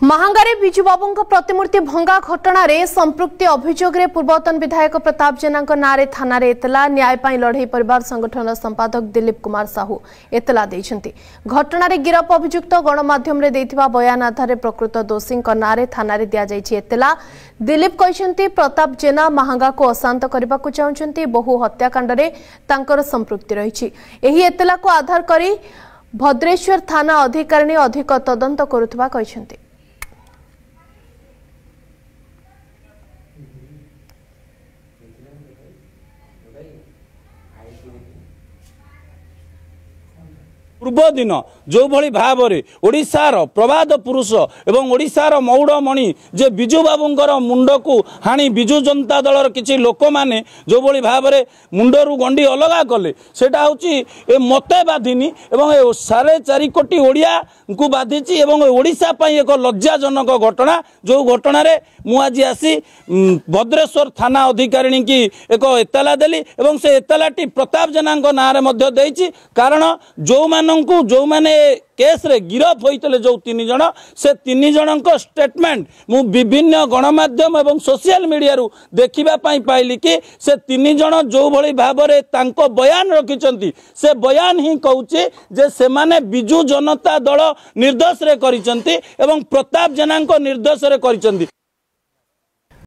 महांगारे बिजू बाबू प्रतिमूर्ति भंगा घटना रे संपृक्ति अभियोग रे पूर्वतन विधायक प्रताप जेना नारे थाना रे एतला न्याय पाई लड़ई परिवार संगठन संपादक दिलीप कुमार साहू एतला देइछंती। घटना रे गिरफ अभियुक्त गणमाध्यम रे देइथिबा बयान आधार प्रकृत दोषी नारे थाना रे दिया जाइछि एतला। दिलीप कहछंती प्रताप जेना महांगा को अशांत करबा को चाहछंती। बहु हत्याकांड रे तांकर संपृक्ति रहिछि। एही एतला को आधार करी भद्रेश्वर थाना अधिकारी अधिक तदंत करुथबा कहछंती। पूर्व दिन जो भली भाव में ओडिशार प्रवाद पुरुष एवं ओडिशार मौड़मणि जे बिजू बाबूंकर मुंड को हाणी बिजू जनता दलर किछि लोक माने जो भली भाव में मुंडरू गंडी अलगा कले सेटा होची ए मते बाधिनी एवं 4.5 कोटी ओडिया को बाधिची एवं ओडिशा पई एक लज्जाजनक घटना जो घटना रे मु आज आसी भद्रेश्वर थाना अधिकारी की एक एतला देली एवं से एतलाटी प्रताप जेना नाँ रे मध्य देइछि। कारण जो माने केस रे गिरफ होइतले जो 3 जण से 3 जणक स्टेटमेंट मु विभिन्न गणमाध्यम एवं सोशल मीडिया रु देखिबा पाई पाइली कि से 3 जण जो भली भाव रे तांको बयान रखिचंती से बयान ही कहूचे जे से माने बिजू जनता दल निर्देश रे करिचंती एवं प्रताप जेना निर्देश रे करिचंती।